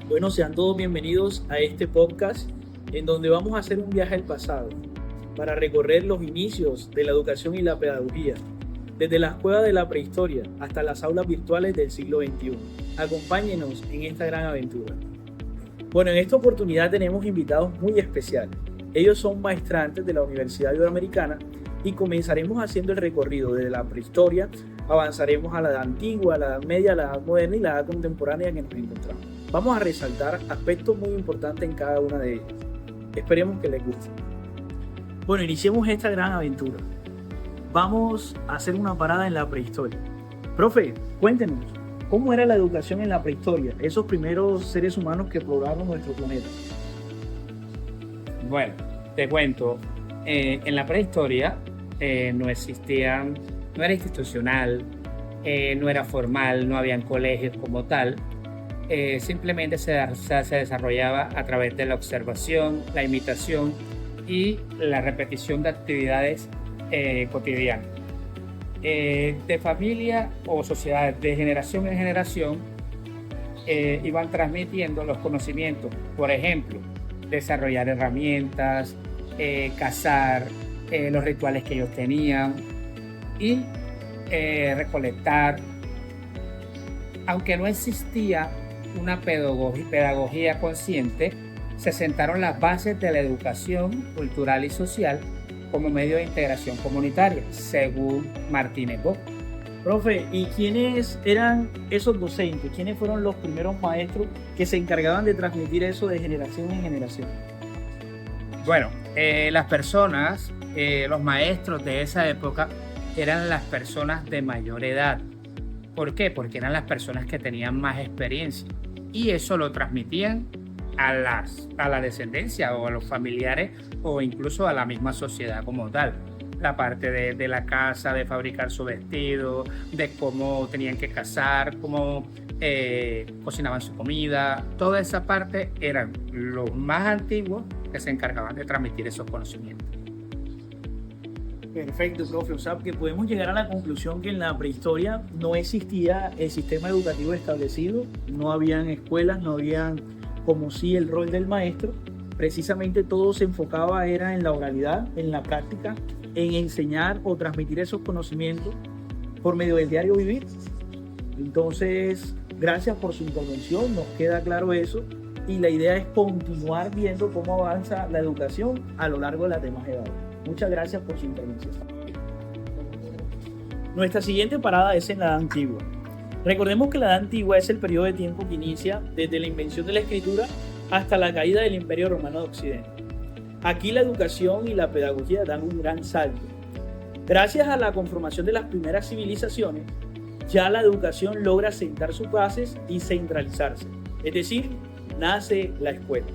Bueno, sean todos bienvenidos a este podcast en donde vamos a hacer un viaje al pasado para recorrer los inicios de la educación y la pedagogía, desde las cuevas de la prehistoria hasta las aulas virtuales del siglo XXI. Acompáñenos en esta gran aventura. Bueno, en esta oportunidad tenemos invitados muy especiales. Ellos son maestrantes de la Universidad Iberoamericana y comenzaremos haciendo el recorrido desde la prehistoria, avanzaremos a la edad antigua, a la edad media, a la edad moderna y la edad contemporánea que nos encontramos. Vamos a resaltar aspectos muy importantes en cada una de ellas. Esperemos que les guste. Bueno, iniciemos esta gran aventura. Vamos a hacer una parada en la prehistoria. Profe, cuéntenos, ¿cómo era la educación en la prehistoria? Esos primeros seres humanos que poblaron nuestro planeta. Bueno, te cuento, en la prehistoria no existían, no era institucional, no era formal, no habían colegios como tal. Simplemente se desarrollaba a través de la observación, la imitación y la repetición de actividades cotidianas. De familia o sociedades de generación en generación iban transmitiendo los conocimientos. Por ejemplo, desarrollar herramientas, cazar, los rituales que ellos tenían y recolectar. Aunque no existía una pedagogía consciente, se sentaron las bases de la educación cultural y social como medio de integración comunitaria, según Martínez Bock. Profe, ¿y quiénes eran esos docentes? ¿Quiénes fueron los primeros maestros que se encargaban de transmitir eso de generación en generación? Bueno, las personas, los maestros de esa época eran las personas de mayor edad. ¿Por qué? Porque eran las personas que tenían más experiencia y eso lo transmitían a la descendencia o a los familiares o incluso a la misma sociedad como tal. La parte de la casa, de fabricar su vestido, de cómo tenían que cazar, cómo cocinaban su comida. Toda esa parte eran los más antiguos que se encargaban de transmitir esos conocimientos. Perfecto, profe. O sea, que podemos llegar a la conclusión que en la prehistoria no existía el sistema educativo establecido, no habían escuelas, no habían como sí el rol del maestro. Precisamente todo se enfocaba era en la oralidad, en la práctica, en enseñar o transmitir esos conocimientos por medio del diario vivir. Entonces, gracias por su intervención, nos queda claro eso y la idea es continuar viendo cómo avanza la educación a lo largo de las demás edades. Muchas gracias por su intervención. Nuestra siguiente parada es en la Edad Antigua. Recordemos que la Edad Antigua es el periodo de tiempo que inicia desde la invención de la escritura hasta la caída del Imperio Romano de Occidente. Aquí la educación y la pedagogía dan un gran salto. Gracias a la conformación de las primeras civilizaciones, ya la educación logra sentar sus bases y centralizarse. Es decir, nace la escuela.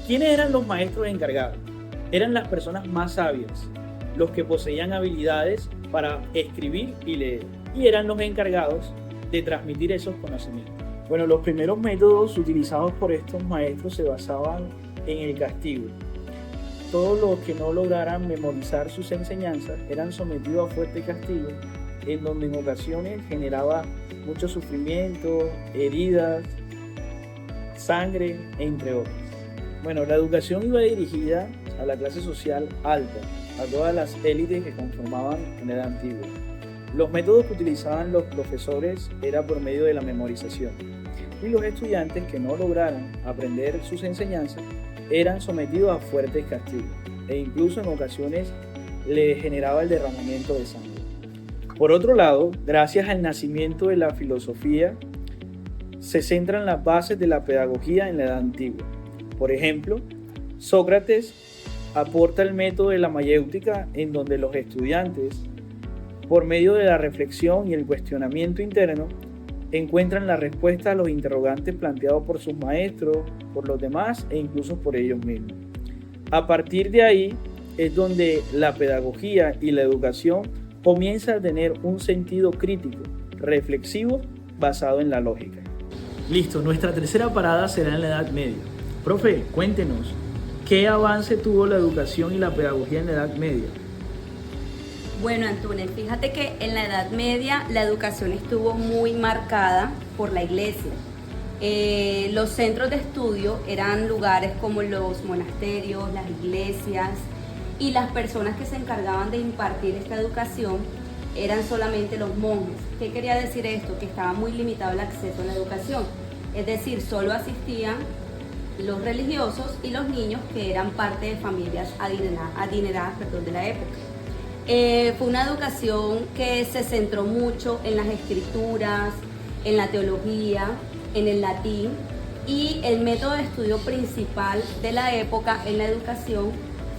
¿Quiénes eran los maestros encargados? Eran las personas más sabias, los que poseían habilidades para escribir y leer, y eran los encargados de transmitir esos conocimientos. Bueno, los primeros métodos utilizados por estos maestros se basaban en el castigo. Todos los que no lograran memorizar sus enseñanzas eran sometidos a fuerte castigo, en donde en ocasiones generaba mucho sufrimiento, heridas, sangre, entre otros. Bueno, la educación iba dirigida a la clase social alta, a todas las élites que conformaban la Edad Antigua. Los métodos que utilizaban los profesores era por medio de la memorización y los estudiantes que no lograran aprender sus enseñanzas eran sometidos a fuertes castigos e incluso en ocasiones les generaba el derramamiento de sangre. Por otro lado, gracias al nacimiento de la filosofía, se centran las bases de la pedagogía en la Edad Antigua. Por ejemplo, Sócrates aporta el método de la mayéutica en donde los estudiantes, por medio de la reflexión y el cuestionamiento interno, encuentran la respuesta a los interrogantes planteados por sus maestros, por los demás e incluso por ellos mismos. A partir de ahí es donde la pedagogía y la educación comienza a tener un sentido crítico, reflexivo, basado en la lógica. Listo, nuestra tercera parada será en la Edad Media. Profe, cuéntenos, ¿qué avance tuvo la educación y la pedagogía en la Edad Media? Bueno, Antunes, fíjate que en la Edad Media la educación estuvo muy marcada por la iglesia. Los centros de estudio eran lugares como los monasterios, las iglesias, y las personas que se encargaban de impartir esta educación eran solamente los monjes. ¿Qué quería decir esto? Que estaba muy limitado el acceso a la educación, es decir, solo asistían los religiosos y los niños que eran parte de familias adineradas de la época. Fue una educación que se centró mucho en las escrituras, en la teología, en el latín, y el método de estudio principal de la época en la educación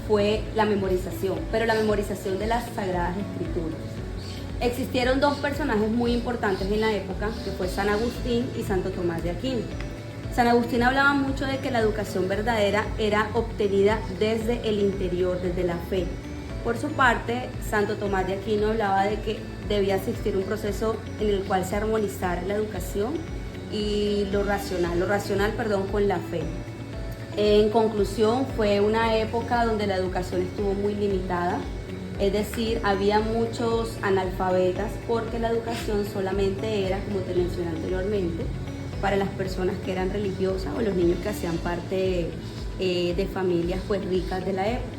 fue la memorización, pero la memorización de las Sagradas Escrituras. Existieron dos personajes muy importantes en la época, que fue San Agustín y Santo Tomás de Aquino. San Agustín hablaba mucho de que la educación verdadera era obtenida desde el interior, desde la fe. Por su parte, Santo Tomás de Aquino hablaba de que debía existir un proceso en el cual se armonizara la educación y lo racional, con la fe. En conclusión, fue una época donde la educación estuvo muy limitada, es decir, había muchos analfabetas porque la educación solamente era, como te mencioné anteriormente, para las personas que eran religiosas o los niños que hacían parte de familias pues ricas de la época.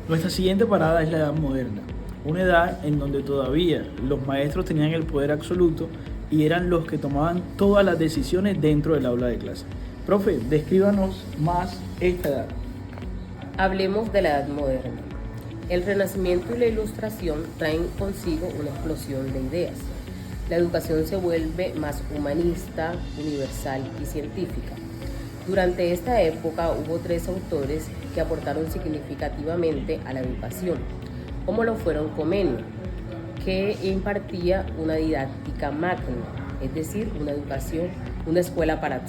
Nuestra siguiente parada es la Edad Moderna, una edad en donde todavía los maestros tenían el poder absoluto y eran los que tomaban todas las decisiones dentro del aula de clase. Profe, descríbanos más esta edad. Hablemos de la Edad Moderna. El Renacimiento y la Ilustración traen consigo una explosión de ideas. La educación se vuelve más humanista, universal y científica. Durante esta época hubo tres autores que aportaron significativamente a la educación, como lo fueron Comenio, que impartía una didáctica magna, es decir,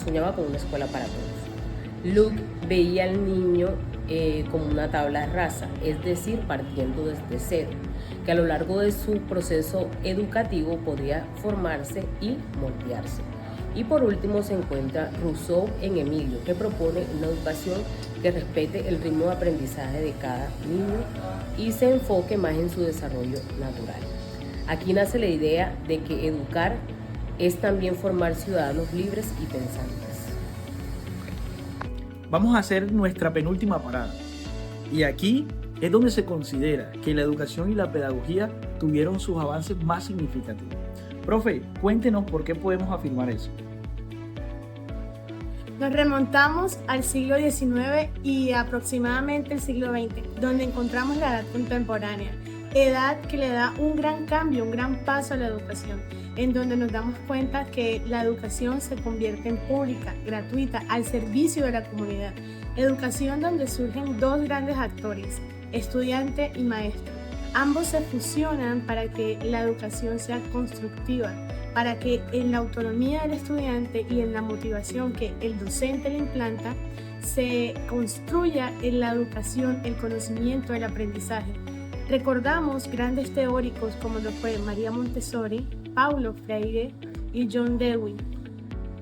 soñaba con una escuela para todos. Luke veía al niño como una tabla rasa, es decir, partiendo desde cero, que a lo largo de su proceso educativo podía formarse y moldearse. Y por último se encuentra Rousseau en Emilio, que propone una educación que respete el ritmo de aprendizaje de cada niño y se enfoque más en su desarrollo natural. Aquí nace la idea de que educar es también formar ciudadanos libres y pensantes. Vamos a hacer nuestra penúltima parada. Y aquí es donde se considera que la educación y la pedagogía tuvieron sus avances más significativos. Profe, cuéntenos por qué podemos afirmar eso. Nos remontamos al siglo XIX y aproximadamente el siglo XX, donde encontramos la edad contemporánea, edad que le da un gran cambio, un gran paso a la educación, en donde nos damos cuenta que la educación se convierte en pública, gratuita, al servicio de la comunidad. Educación donde surgen dos grandes actores, estudiante y maestro. Ambos se fusionan para que la educación sea constructiva, para que en la autonomía del estudiante y en la motivación que el docente le implanta, se construya en la educación el conocimiento, el aprendizaje. Recordamos grandes teóricos como lo fue María Montessori, Paulo Freire y John Dewey,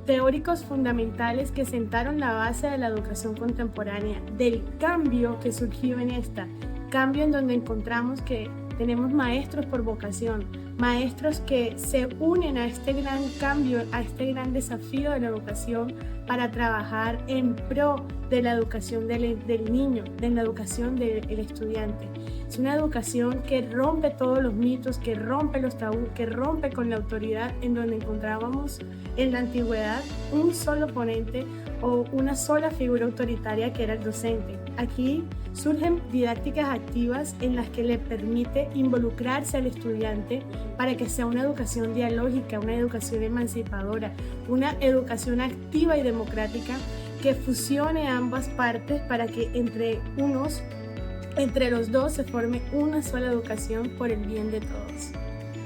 teóricos fundamentales que sentaron la base de la educación contemporánea, del cambio que surgió en esta, cambio en donde encontramos que tenemos maestros por vocación, maestros que se unen a este gran cambio, a este gran desafío de la educación para trabajar en pro de la educación del niño, de la educación del estudiante. Es una educación que rompe todos los mitos, que rompe los tabús, que rompe con la autoridad, en donde encontrábamos en la antigüedad un solo ponente o una sola figura autoritaria que era el docente. Aquí surgen didácticas activas en las que le permite involucrarse al estudiante para que sea una educación dialógica, una educación emancipadora, una educación activa y democrática que fusione ambas partes para que entre los dos se forme una sola educación por el bien de todos.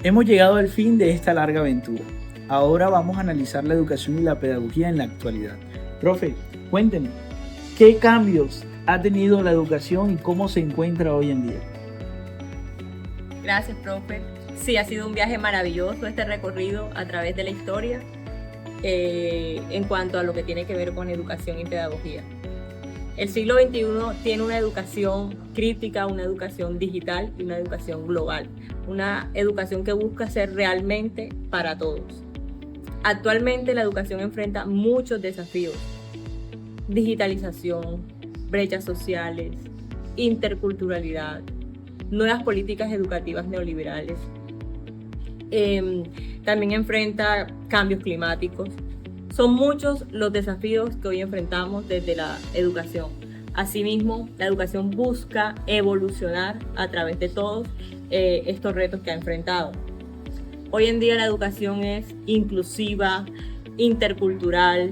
Hemos llegado al fin de esta larga aventura. Ahora vamos a analizar la educación y la pedagogía en la actualidad. Profe, cuéntenos, ¿qué cambios ha tenido la educación y cómo se encuentra hoy en día? Gracias, profe. Sí, ha sido un viaje maravilloso este recorrido a través de la historia en cuanto a lo que tiene que ver con educación y pedagogía. El siglo XXI tiene una educación crítica, una educación digital y una educación global. Una educación que busca ser realmente para todos. Actualmente la educación enfrenta muchos desafíos: digitalización, brechas sociales, interculturalidad, nuevas políticas educativas neoliberales. También enfrenta cambios climáticos. Son muchos los desafíos que hoy enfrentamos desde la educación. Asimismo, la educación busca evolucionar a través de todos estos retos que ha enfrentado. Hoy en día la educación es inclusiva, intercultural,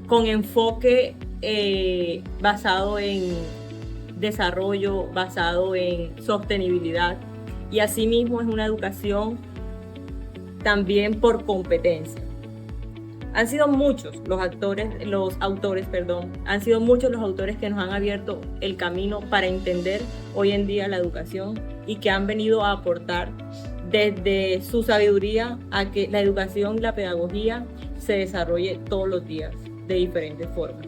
con enfoque basado en desarrollo, basado en sostenibilidad, y asimismo es una educación también por competencia. Han sido muchos los autores que nos han abierto el camino para entender hoy en día la educación y que han venido a aportar desde su sabiduría a que la educación y la pedagogía se desarrolle todos los días de diferentes formas.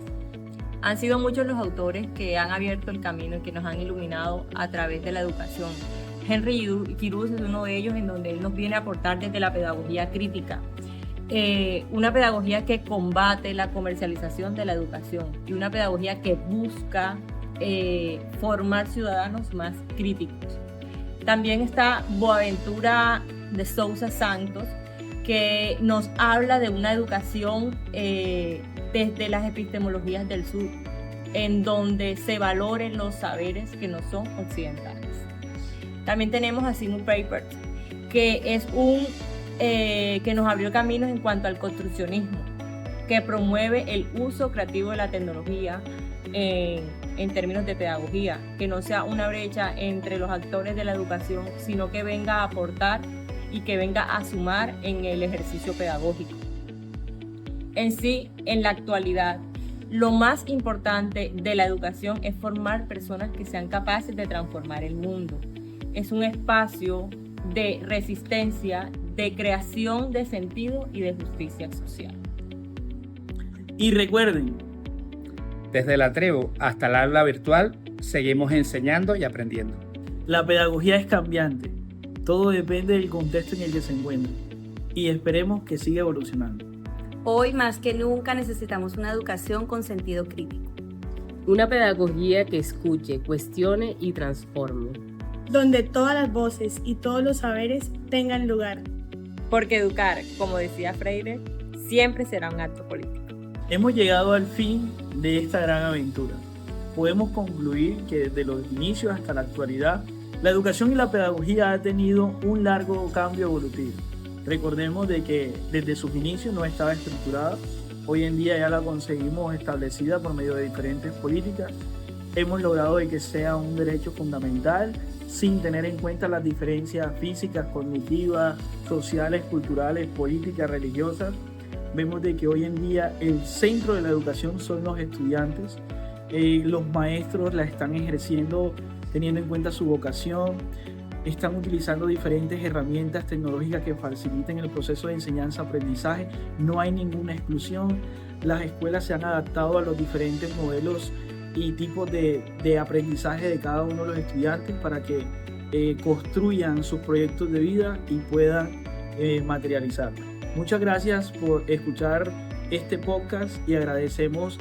Han sido muchos los autores que han abierto el camino y que nos han iluminado a través de la educación. Henry Giroux es uno de ellos, en donde él nos viene a aportar desde la pedagogía crítica. Una pedagogía que combate la comercialización de la educación y una pedagogía que busca formar ciudadanos más críticos. También está Boaventura de Sousa Santos, que nos habla de una educación desde las epistemologías del sur, en donde se valoren los saberes que no son occidentales. También tenemos a Simon Papert, que es que nos abrió caminos en cuanto al construccionismo, que promueve el uso creativo de la tecnología en términos de pedagogía, que no sea una brecha entre los actores de la educación, sino que venga a aportar y que venga a sumar en el ejercicio pedagógico. En sí, en la actualidad, lo más importante de la educación es formar personas que sean capaces de transformar el mundo. Es un espacio de resistencia, de creación de sentido y de justicia social. Y recuerden, Desde el Atrevo hasta el aula virtual, seguimos enseñando y aprendiendo. la pedagogía es cambiante. Todo depende del contexto en el que se encuentra. Y esperemos que siga evolucionando. Hoy más que nunca necesitamos una educación con sentido crítico. Una pedagogía que escuche, cuestione y transforme. Donde todas las voces y todos los saberes tengan lugar. Porque educar, como decía Freire, siempre será un acto político. Hemos llegado al fin de esta gran aventura. Podemos concluir que desde los inicios hasta la actualidad, la educación y la pedagogía ha tenido un largo cambio evolutivo. Recordemos de que desde sus inicios no estaba estructurada. Hoy en día ya la conseguimos establecida por medio de diferentes políticas. Hemos logrado de que sea un derecho fundamental sin tener en cuenta las diferencias físicas, cognitivas, sociales, culturales, políticas, religiosas. Vemos de que hoy en día el centro de la educación son los estudiantes. Los maestros la están ejerciendo teniendo en cuenta su vocación. Están utilizando diferentes herramientas tecnológicas que faciliten el proceso de enseñanza-aprendizaje. No hay ninguna exclusión. Las escuelas se han adaptado a los diferentes modelos y tipos de aprendizaje de cada uno de los estudiantes para que construyan sus proyectos de vida y puedan materializarlos. Muchas gracias por escuchar este podcast y agradecemos